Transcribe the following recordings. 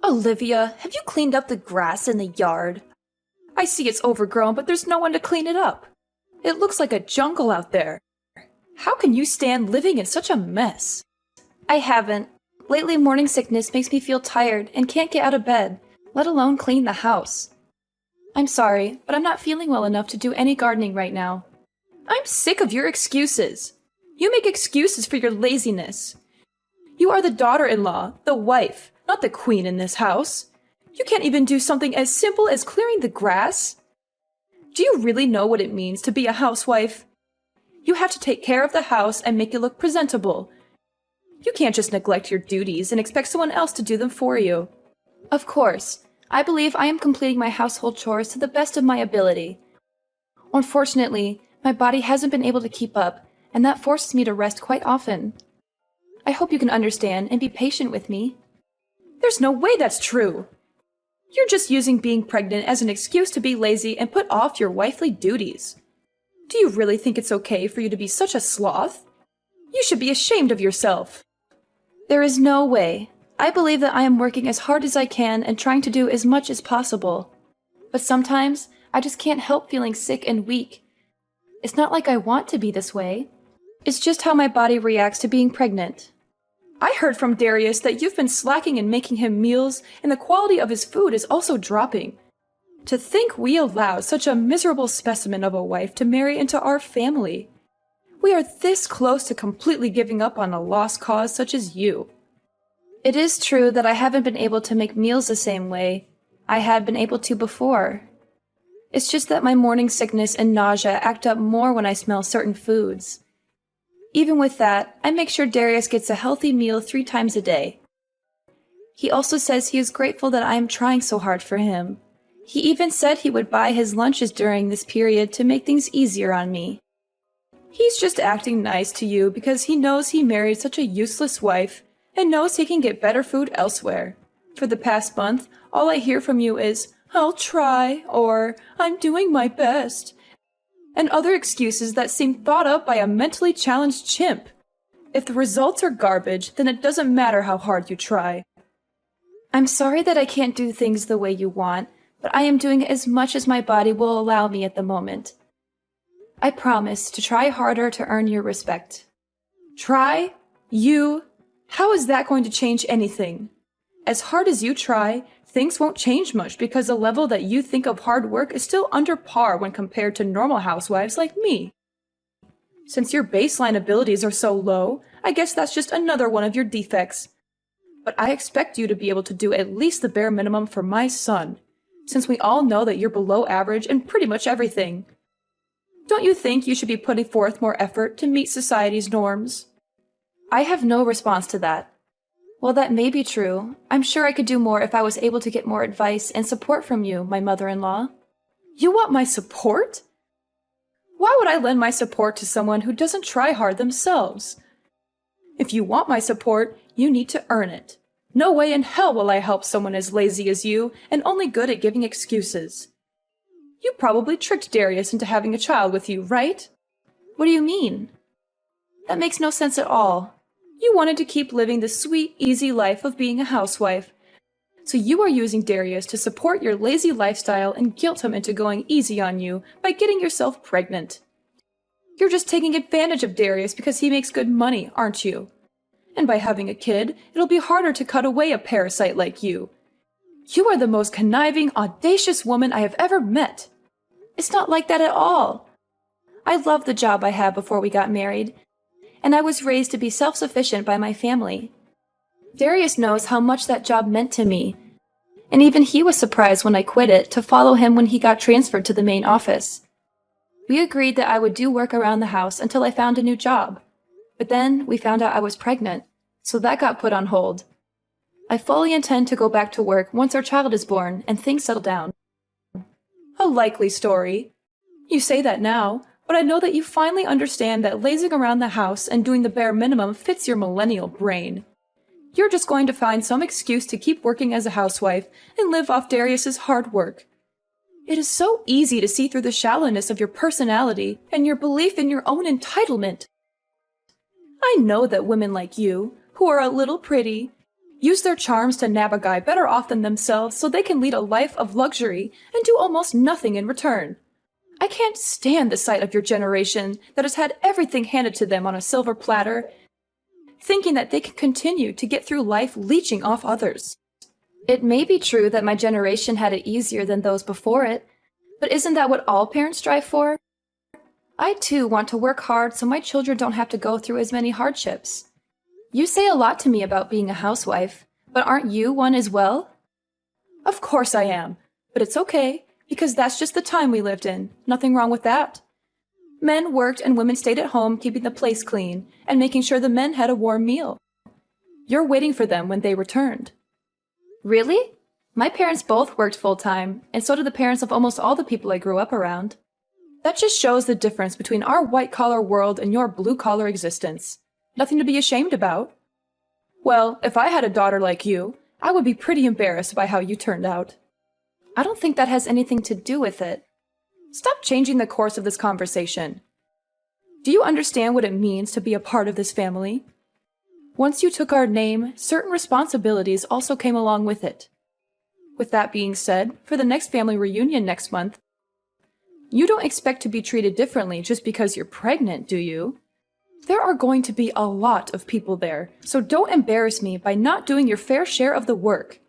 Olivia, have you cleaned up the grass in the yard? I see it's overgrown, but there's no one to clean it up. It looks like a jungle out there. How can you stand living in such a mess? I haven't. Lately, morning sickness makes me feel tired and can't get out of bed, let alone clean the house. I'm sorry, but I'm not feeling well enough to do any gardening right now. I'm sick of your excuses. You make excuses for your laziness. You are the daughter-in-law, the wife, not the queen in this house. You can't even do something as simple as clearing the grass? Do you really know what it means to be a housewife? You have to take care of the house and make it look presentable. You can't just neglect your duties and expect someone else to do them for you. Of course, I believe I am completing my household chores to the best of my ability. Unfortunately, my body hasn't been able to keep up, and that forces me to rest quite often. I hope you can understand and be patient with me. There's no way that's true! You're just using being pregnant as an excuse to be lazy and put off your wifely duties. Do you really think it's okay for you to be such a sloth? You should be ashamed of yourself. There is no way. I believe that I am working as hard as I can and trying to do as much as possible. But sometimes, I just can't help feeling sick and weak. It's not like I want to be this way. It's just how my body reacts to being pregnant. I heard from Darius that you've been slacking in making him meals, and the quality of his food is also dropping. To think we allowed such a miserable specimen of a wife to marry into our family. We are this close to completely giving up on a lost cause such as you. It is true that I haven't been able to make meals the same way I had been able to before. It's just that my morning sickness and nausea act up more when I smell certain foods. Even with that, I make sure Darius gets a healthy meal 3 times a day. He also says he is grateful that I am trying so hard for him. He even said he would buy his lunches during this period to make things easier on me. He's just acting nice to you because he knows he married such a useless wife and knows he can get better food elsewhere. For the past month, all I hear from you is, "I'll try," or "I'm doing my best," and other excuses that seem thought up by a mentally challenged chimp. If the results are garbage, then it doesn't matter how hard you try. I'm sorry that I can't do things the way you want, but I am doing as much as my body will allow me at the moment. I promise to try harder to earn your respect. Try? You? How is that going to change anything? As hard as you try, things won't change much because the level that you think of hard work is still under par when compared to normal housewives like me. Since your baseline abilities are so low, I guess that's just another one of your defects. But I expect you to be able to do at least the bare minimum for my son, since we all know that you're below average in pretty much everything. Don't you think you should be putting forth more effort to meet society's norms? I have no response to that. While that may be true, I'm sure I could do more if I was able to get more advice and support from you, my mother-in-law. You want my support? Why would I lend my support to someone who doesn't try hard themselves? If you want my support, you need to earn it. No way in hell will I help someone as lazy as you and only good at giving excuses. You probably tricked Darius into having a child with you, right? What do you mean? That makes no sense at all. You wanted to keep living the sweet, easy life of being a housewife. So you are using Darius to support your lazy lifestyle and guilt him into going easy on you by getting yourself pregnant. You're just taking advantage of Darius because he makes good money, aren't you? And by having a kid, it'll be harder to cut away a parasite like you. You are the most conniving, audacious woman I have ever met. It's not like that at all. I loved the job I had before we got married, and I was raised to be self-sufficient by my family. Darius knows how much that job meant to me, and even he was surprised when I quit it to follow him when he got transferred to the main office. We agreed that I would do work around the house until I found a new job, but then we found out I was pregnant, so that got put on hold. I fully intend to go back to work once our child is born and things settle down. A likely story. You say that now, but I know that you finally understand that lazing around the house and doing the bare minimum fits your millennial brain. You're just going to find some excuse to keep working as a housewife and live off Darius's hard work. It is so easy to see through the shallowness of your personality and your belief in your own entitlement. I know that women like you, who are a little pretty, use their charms to nab a guy better off than themselves so they can lead a life of luxury and do almost nothing in return. I can't stand the sight of your generation that has had everything handed to them on a silver platter, thinking that they can continue to get through life leeching off others. It may be true that my generation had it easier than those before it, but isn't that what all parents strive for? I too want to work hard so my children don't have to go through as many hardships. You say a lot to me about being a housewife, but aren't you one as well? Of course I am, but it's okay, because that's just the time we lived in. Nothing wrong with that. Men worked and women stayed at home keeping the place clean and making sure the men had a warm meal. You're waiting for them when they returned. Really? My parents both worked full-time, and so did the parents of almost all the people I grew up around. That just shows the difference between our white-collar world and your blue-collar existence. Nothing to be ashamed about. Well, if I had a daughter like you, I would be pretty embarrassed by how you turned out. I don't think that has anything to do with it. Stop changing the course of this conversation. Do you understand what it means to be a part of this family? Once you took our name, certain responsibilities also came along with it. With that being said, for the next family reunion next month, you don't expect to be treated differently just because you're pregnant, do you? There are going to be a lot of people there, so don't embarrass me by not doing your fair share of the work.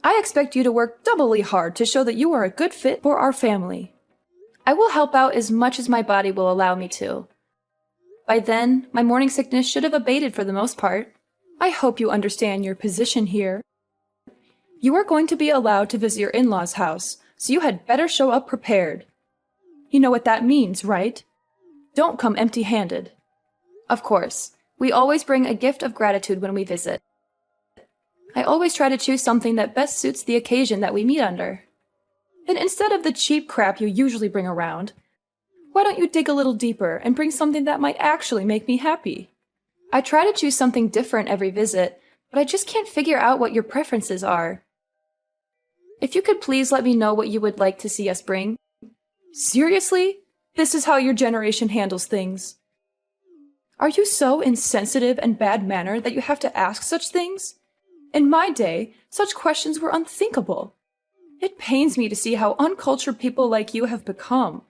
I expect you to work doubly hard to show that you are a good fit for our family. I will help out as much as my body will allow me to. By then, my morning sickness should have abated for the most part. I hope you understand your position here. You are going to be allowed to visit your in-laws' house, so you had better show up prepared. You know what that means, right? Don't come empty-handed. Of course, we always bring a gift of gratitude when we visit. I always try to choose something that best suits the occasion that we meet under. And instead of the cheap crap you usually bring around, why don't you dig a little deeper and bring something that might actually make me happy? I try to choose something different every visit, but I just can't figure out what your preferences are. If you could please let me know what you would like to see us bring. Seriously? This is how your generation handles things. Are you so insensitive and bad-mannered that you have to ask such things? In my day, such questions were unthinkable. It pains me to see how uncultured people like you have become.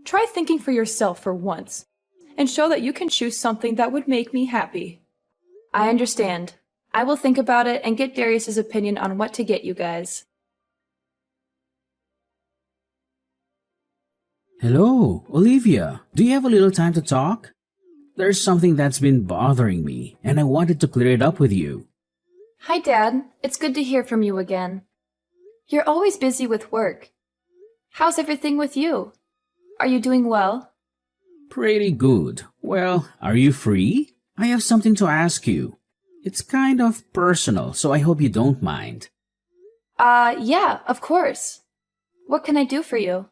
Try thinking for yourself for once, and show that you can choose something that would make me happy. I understand. I will think about it and get Darius's opinion on what to get you guys. Hello, Olivia. Do you have a little time to talk? There's something that's been bothering me, and I wanted to clear it up with you. Hi, Dad. It's good to hear from you again. You're always busy with work. How's everything with you? Are you doing well? Pretty good. Well, are you free? I have something to ask you. It's kind of personal, so I hope you don't mind. Yeah, of course. What can I do for you?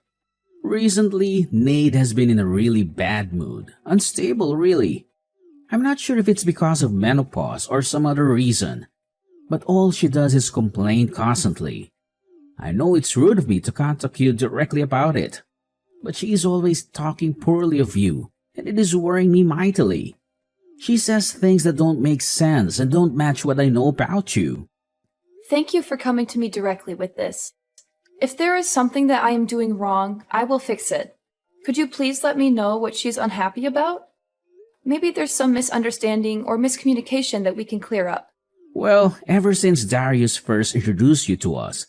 Recently, Nate has been in a really bad mood. Unstable, really. I'm not sure if it's because of menopause or some other reason, but all she does is complain constantly. I know it's rude of me to contact you directly about it, but she is always talking poorly of you, and it is worrying me mightily. She says things that don't make sense and don't match what I know about you. Thank you for coming to me directly with this. If there is something that I am doing wrong, I will fix it. Could you please let me know what she's unhappy about? Maybe there's some misunderstanding or miscommunication that we can clear up. Well, ever since Darius first introduced you to us,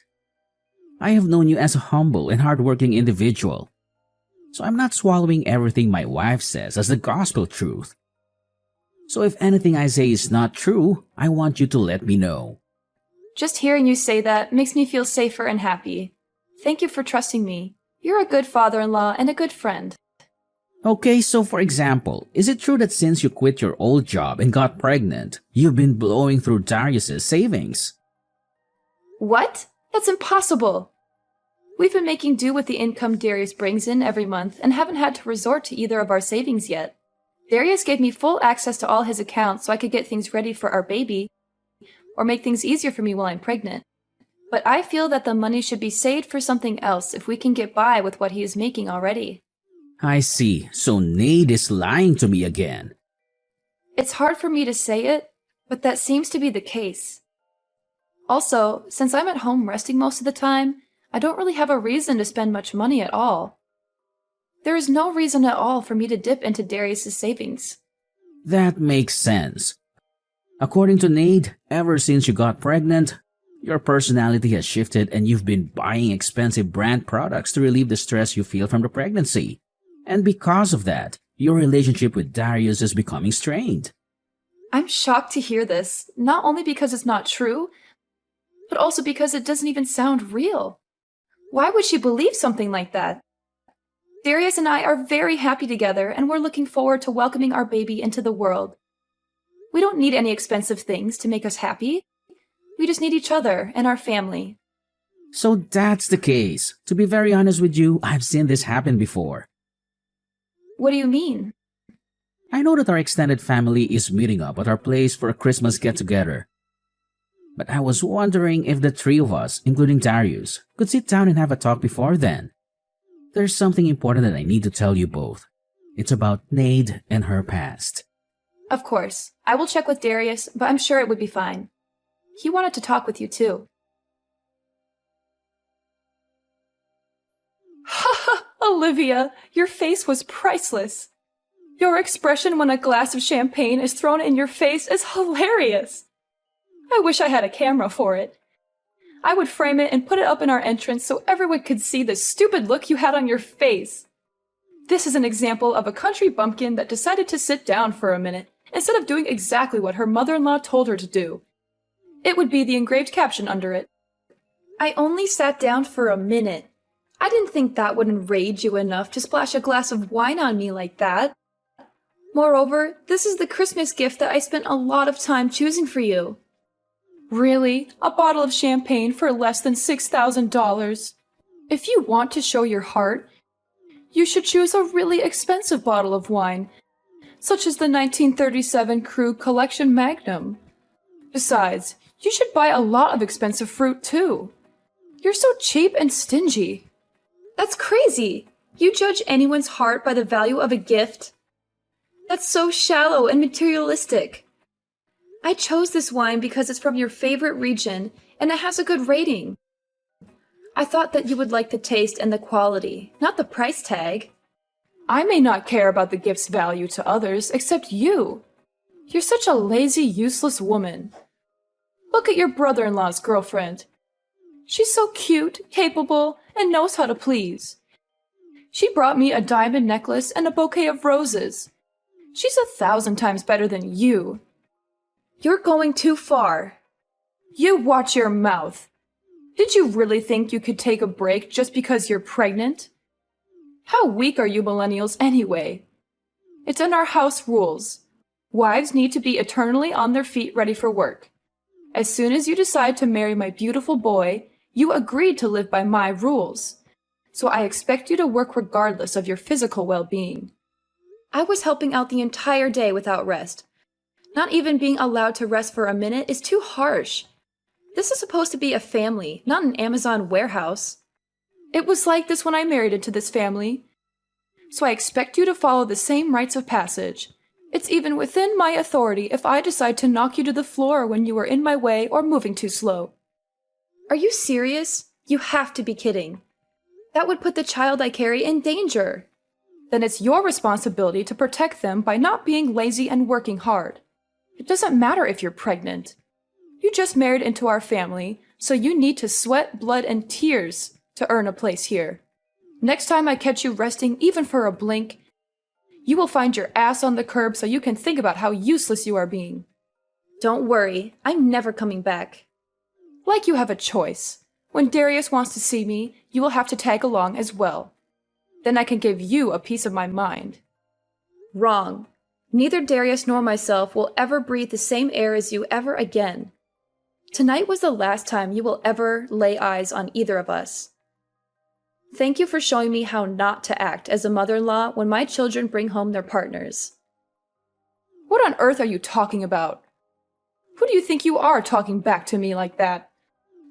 I have known you as a humble and hardworking individual. So I'm not swallowing everything my wife says as the gospel truth. So if anything I say is not true, I want you to let me know. Just hearing you say that makes me feel safer and happy. Thank you for trusting me. You're a good father-in-law and a good friend. Okay, so for example, is it true that since you quit your old job and got pregnant, you've been blowing through Darius's savings? What? That's impossible! We've been making do with the income Darius brings in every month and haven't had to resort to either of our savings yet. Darius gave me full access to all his accounts so I could get things ready for our baby, or make things easier for me while I'm pregnant. But I feel that the money should be saved for something else if we can get by with what he is making already. I see, so Nate is lying to me again. It's hard for me to say it, but that seems to be the case. Also, since I'm at home resting most of the time, I don't really have a reason to spend much money at all. There is no reason at all for me to dip into Darius's savings. That makes sense. According to Nate, ever since you got pregnant, your personality has shifted and you've been buying expensive brand products to relieve the stress you feel from the pregnancy. And because of that, your relationship with Darius is becoming strained. I'm shocked to hear this, not only because it's not true, but also because it doesn't even sound real. Why would she believe something like that? Darius and I are very happy together, and we're looking forward to welcoming our baby into the world. We don't need any expensive things to make us happy. We just need each other and our family. So that's the case. To be very honest with you, I've seen this happen before. What do you mean? I know that our extended family is meeting up at our place for a Christmas get-together. But I was wondering if the three of us, including Darius, could sit down and have a talk before then. There's something important that I need to tell you both. It's about Nade and her past. Of course. I will check with Darius, but I'm sure it would be fine. He wanted to talk with you too. Ha ha! Olivia, your face was priceless. Your expression when a glass of champagne is thrown in your face is hilarious. I wish I had a camera for it. I would frame it and put it up in our entrance so everyone could see the stupid look you had on your face. This is an example of a country bumpkin that decided to sit down for a minute instead of doing exactly what her mother-in-law told her to do. It would be the engraved caption under it. I only sat down for a minute. I didn't think that would enrage you enough to splash a glass of wine on me like that. Moreover, this is the Christmas gift that I spent a lot of time choosing for you. Really? A bottle of champagne for less than $6,000? If you want to show your heart, you should choose a really expensive bottle of wine, such as the 1937 Krug Collection Magnum. Besides, you should buy a lot of expensive fruit too. You're so cheap and stingy. That's crazy. You judge anyone's heart by the value of a gift? That's so shallow and materialistic. I chose this wine because it's from your favorite region and it has a good rating. I thought that you would like the taste and the quality, not the price tag. I may not care about the gift's value to others except you. You're such a lazy, useless woman. Look at your brother-in-law's girlfriend. She's so cute, capable, and knows how to please. She brought me a diamond necklace and a bouquet of roses. She's 1,000 times better than you. You're going too far. You watch your mouth. Did you really think you could take a break just because you're pregnant? How weak are you millennials anyway? It's in our house rules. Wives need to be eternally on their feet ready for work. As soon as you decide to marry my beautiful boy, you agreed to live by my rules. So I expect you to work regardless of your physical well-being. I was helping out the entire day without rest. Not even being allowed to rest for a minute is too harsh. This is supposed to be a family, not an Amazon warehouse. It was like this when I married into this family. So I expect you to follow the same rites of passage. It's even within my authority if I decide to knock you to the floor when you are in my way or moving too slow. Are you serious? You have to be kidding. That would put the child I carry in danger. Then it's your responsibility to protect them by not being lazy and working hard. It doesn't matter if you're pregnant. You just married into our family, so you need to sweat, blood, and tears to earn a place here. Next time I catch you resting even for a blink, you will find your ass on the curb so you can think about how useless you are being. Don't worry, I'm never coming back. Like you have a choice. When Darius wants to see me, you will have to tag along as well. Then I can give you a piece of my mind. Wrong. Neither Darius nor myself will ever breathe the same air as you ever again. Tonight was the last time you will ever lay eyes on either of us. Thank you for showing me how not to act as a mother-in-law when my children bring home their partners. What on earth are you talking about? Who do you think you are talking back to me like that?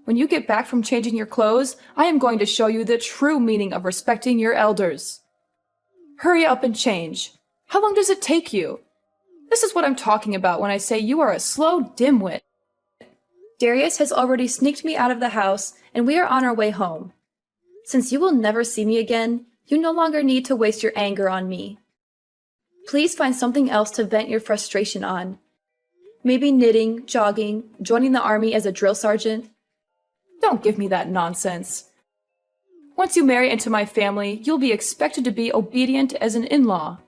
When you get back from changing your clothes, I am going to show you the true meaning of respecting your elders. Hurry up and change. How long does it take you? This is what I'm talking about when I say you are a slow dimwit. Darius has already sneaked me out of the house, and we are on our way home. Since you will never see me again, you no longer need to waste your anger on me. Please find something else to vent your frustration on. Maybe knitting, jogging, joining the army as a drill sergeant. Don't give me that nonsense. Once you marry into my family, you'll be expected to be obedient as an in-law.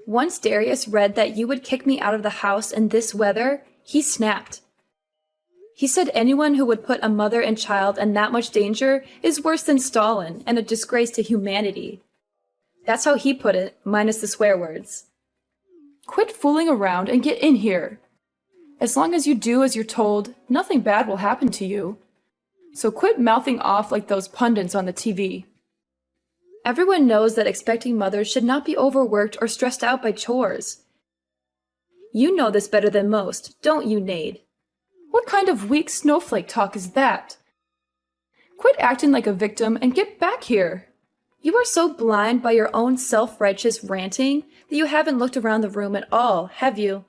Once Darius read that you would kick me out of the house in this weather, he snapped. He said anyone who would put a mother and child in that much danger is worse than Stalin and a disgrace to humanity. That's how he put it, minus the swear words. Quit fooling around and get in here. As long as you do as you're told, nothing bad will happen to you. So quit mouthing off like those pundits on the TV. Everyone knows that expecting mothers should not be overworked or stressed out by chores. You know this better than most, don't you, Nade? What kind of weak snowflake talk is that? Quit acting like a victim and get back here. You are so blind by your own self-righteous ranting that you haven't looked around the room at all, have you?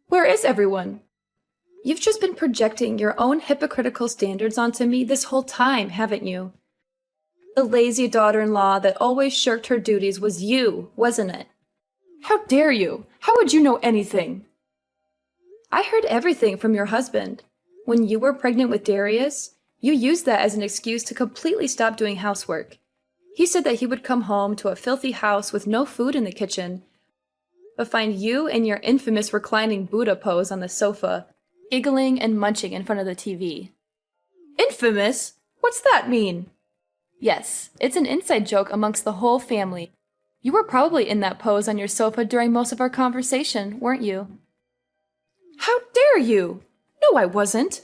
Where is everyone? You've just been projecting your own hypocritical standards onto me this whole time, haven't you? The lazy daughter-in-law that always shirked her duties was you, wasn't it? How dare you? How would you know anything? I heard everything from your husband. When you were pregnant with Darius, you used that as an excuse to completely stop doing housework. He said that he would come home to a filthy house with no food in the kitchen, but find you in your infamous reclining Buddha pose on the sofa, giggling and munching in front of the TV. Infamous? What's that mean? Yes, it's an inside joke amongst the whole family. You were probably in that pose on your sofa during most of our conversation, weren't you? How dare you? No, I wasn't.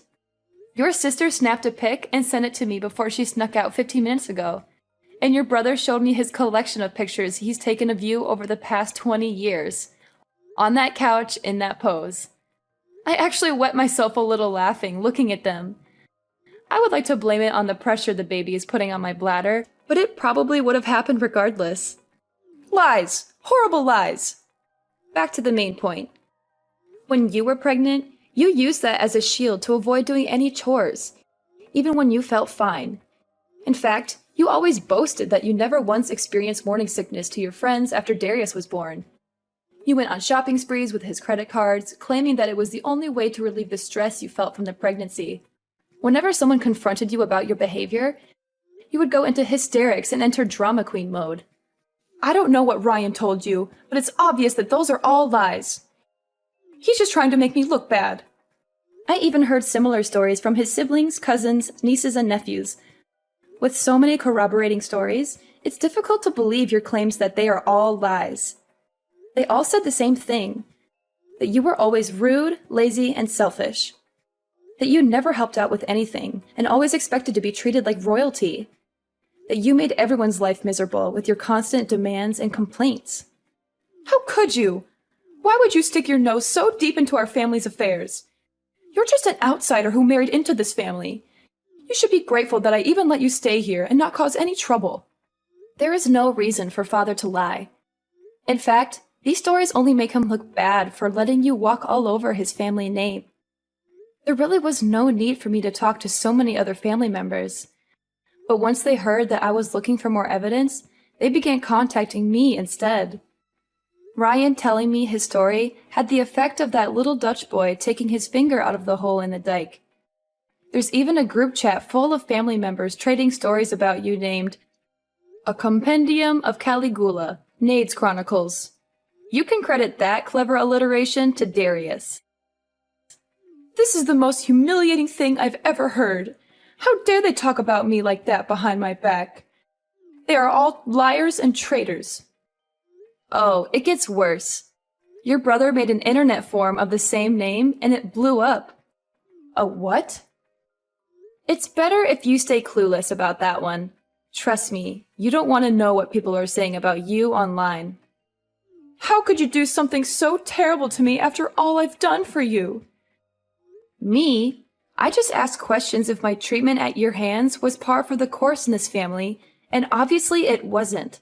Your sister snapped a pic and sent it to me before she snuck out 15 minutes ago. And your brother showed me his collection of pictures he's taken of you over the past 20 years. On that couch, in that pose. I actually wet myself a little laughing, looking at them. I would like to blame it on the pressure the baby is putting on my bladder, but it probably would have happened regardless. Lies! Horrible lies! Back to the main point. When you were pregnant, you used that as a shield to avoid doing any chores, even when you felt fine. In fact, you always boasted that you never once experienced morning sickness to your friends after Darius was born. You went on shopping sprees with his credit cards, claiming that it was the only way to relieve the stress you felt from the pregnancy. Whenever someone confronted you about your behavior, you would go into hysterics and enter drama queen mode. I don't know what Ryan told you, but it's obvious that those are all lies. He's just trying to make me look bad. I even heard similar stories from his siblings, cousins, nieces, and nephews. With so many corroborating stories, it's difficult to believe your claims that they are all lies. They all said the same thing, that you were always rude, lazy, and selfish. That you never helped out with anything, and always expected to be treated like royalty. That you made everyone's life miserable with your constant demands and complaints. How could you? Why would you stick your nose so deep into our family's affairs? You're just an outsider who married into this family. You should be grateful that I even let you stay here and not cause any trouble. There is no reason for Father to lie. In fact, these stories only make him look bad for letting you walk all over his family name. There really was no need for me to talk to so many other family members. But once they heard that I was looking for more evidence, they began contacting me instead. Ryan telling me his story had the effect of that little Dutch boy taking his finger out of the hole in the dike. There's even a group chat full of family members trading stories about you named A Compendium of Caligula, Nade's Chronicles. You can credit that clever alliteration to Darius. This is the most humiliating thing I've ever heard. How dare they talk about me like that behind my back? They are all liars and traitors. Oh, it gets worse. Your brother made an internet forum of the same name and it blew up. A what? It's better if you stay clueless about that one. Trust me, you don't want to know what people are saying about you online. How could you do something so terrible to me after all I've done for you? Me? I just asked questions if my treatment at your hands was par for the course in this family, and obviously it wasn't.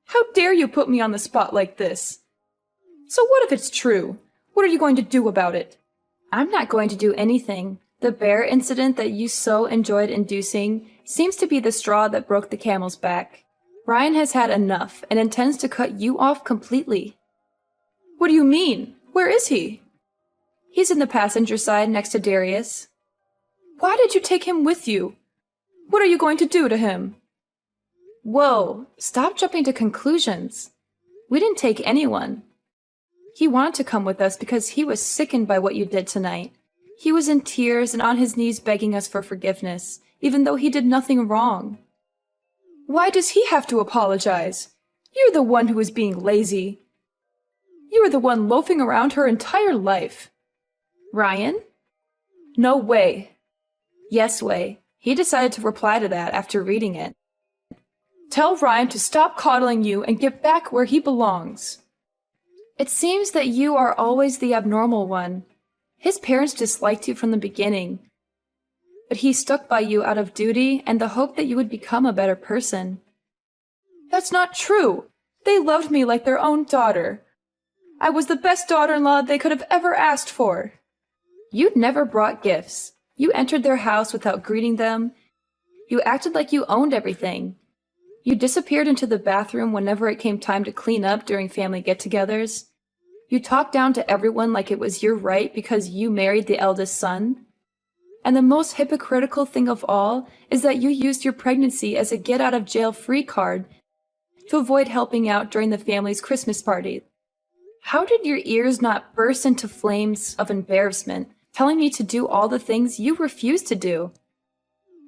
How dare you put me on the spot like this? So what if it's true? What are you going to do about it? I'm not going to do anything. The bear incident that you so enjoyed inducing seems to be the straw that broke the camel's back. Ryan has had enough and intends to cut you off completely. What do you mean? Where is he? He's in the passenger side next to Darius. Why did you take him with you? What are you going to do to him? Whoa, stop jumping to conclusions. We didn't take anyone. He wanted to come with us because he was sickened by what you did tonight. He was in tears and on his knees begging us for forgiveness, even though he did nothing wrong. Why does he have to apologize? You're the one who is being lazy. You were the one loafing around her entire life. Ryan? No way. Yes way. He decided to reply to that after reading it. Tell Ryan to stop coddling you and get back where he belongs. It seems that you are always the abnormal one. His parents disliked you from the beginning, but he stuck by you out of duty and the hope that you would become a better person. That's not true. They loved me like their own daughter. I was the best daughter-in-law they could have ever asked for. You never brought gifts. You entered their house without greeting them. You acted like you owned everything. You disappeared into the bathroom whenever it came time to clean up during family get-togethers. You talked down to everyone like it was your right because you married the eldest son. And the most hypocritical thing of all is that you used your pregnancy as a get-out-of-jail-free card to avoid helping out during the family's Christmas party. How did your ears not burst into flames of embarrassment, telling me to do all the things you refused to do?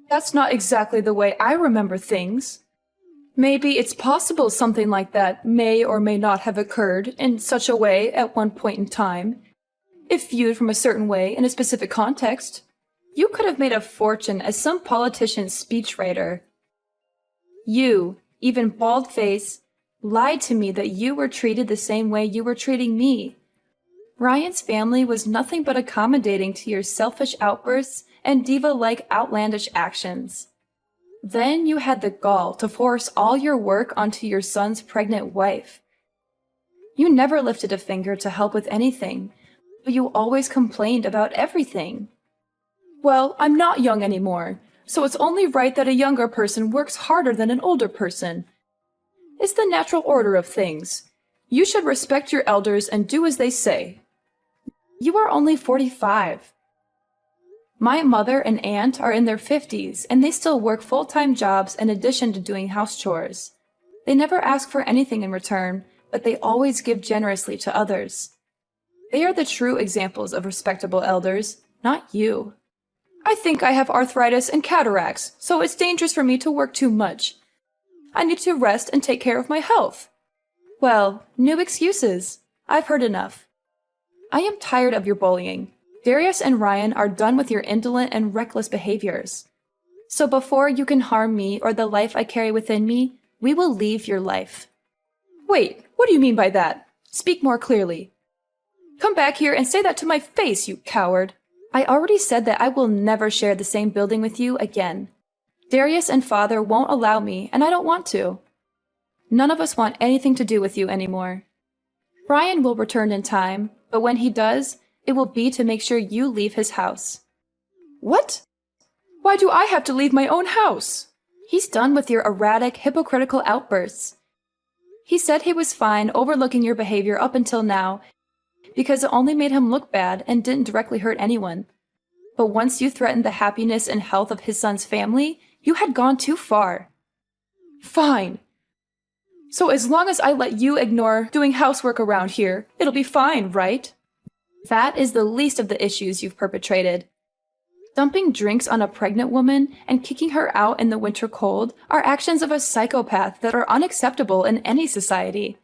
That's not exactly the way I remember things. Maybe it's possible something like that may or may not have occurred in such a way at one point in time, if viewed from a certain way in a specific context. You could have made a fortune as some politician's speechwriter. You, even bald-faced, lied to me that you were treated the same way you were treating me. Ryan's family was nothing but accommodating to your selfish outbursts and diva-like outlandish actions. Then you had the gall to force all your work onto your son's pregnant wife. You never lifted a finger to help with anything, but you always complained about everything. Well, I'm not young anymore, so it's only right that a younger person works harder than an older person. It's the natural order of things. You should respect your elders and do as they say. You are only 45. My mother and aunt are in their 50s, and they still work full-time jobs in addition to doing house chores. They never ask for anything in return, but they always give generously to others. They are the true examples of respectable elders, not you. I think I have arthritis and cataracts, so it's dangerous for me to work too much. I need to rest and take care of my health. Well, new excuses. I've heard enough. I am tired of your bullying. Darius and Ryan are done with your indolent and reckless behaviors. So before you can harm me or the life I carry within me, we will leave your life. Wait, what do you mean by that? Speak more clearly. Come back here and say that to my face, you coward. I already said that I will never share the same building with you again. Darius and Father won't allow me, and I don't want to. None of us want anything to do with you anymore. Ryan will return in time, but when he does, it will be to make sure you leave his house. What? Why do I have to leave my own house? He's done with your erratic, hypocritical outbursts. He said he was fine overlooking your behavior up until now because it only made him look bad and didn't directly hurt anyone. But once you threatened the happiness and health of his son's family, you had gone too far. Fine. So as long as I let you ignore doing housework around here, it'll be fine, right? That is the least of the issues you've perpetrated. Dumping drinks on a pregnant woman and kicking her out in the winter cold are actions of a psychopath that are unacceptable in any society.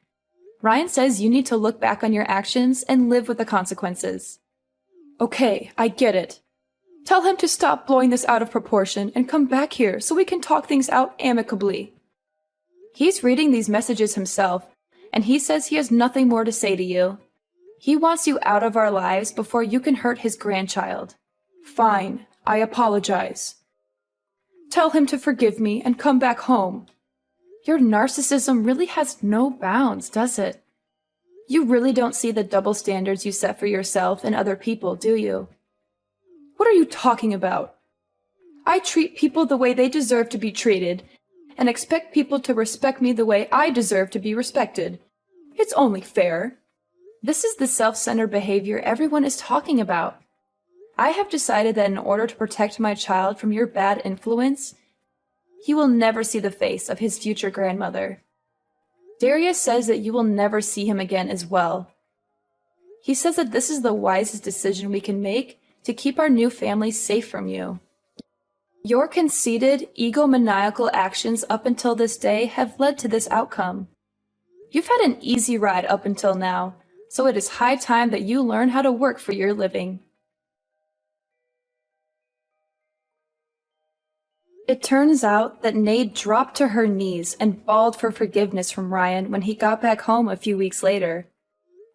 Ryan says you need to look back on your actions and live with the consequences. Okay, I get it. Tell him to stop blowing this out of proportion and come back here so we can talk things out amicably. He's reading these messages himself, and he says he has nothing more to say to you. He wants you out of our lives before you can hurt his grandchild. Fine, I apologize. Tell him to forgive me and come back home. Your narcissism really has no bounds, does it? You really don't see the double standards you set for yourself and other people, do you? What are you talking about? I treat people the way they deserve to be treated, and expect people to respect me the way I deserve to be respected. It's only fair. This is the self-centered behavior everyone is talking about. I have decided that in order to protect my child from your bad influence, he will never see the face of his future grandmother. Darius says that you will never see him again as well. He says that this is the wisest decision we can make to keep our new family safe from you. Your conceited, egomaniacal actions up until this day have led to this outcome. You've had an easy ride up until now, so it is high time that you learn how to work for your living. It turns out that Nade dropped to her knees and bawled for forgiveness from Ryan when he got back home a few weeks later.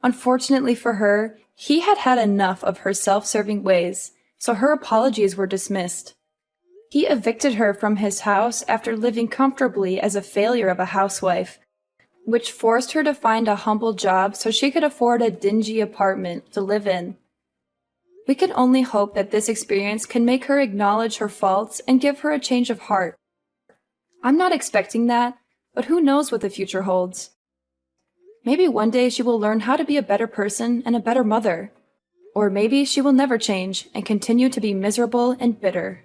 Unfortunately for her, he had had enough of her self-serving ways, so her apologies were dismissed. He evicted her from his house after living comfortably as a failure of a housewife, which forced her to find a humble job so she could afford a dingy apartment to live in. We can only hope that this experience can make her acknowledge her faults and give her a change of heart. I'm not expecting that, but who knows what the future holds. Maybe one day she will learn how to be a better person and a better mother. Or maybe she will never change and continue to be miserable and bitter.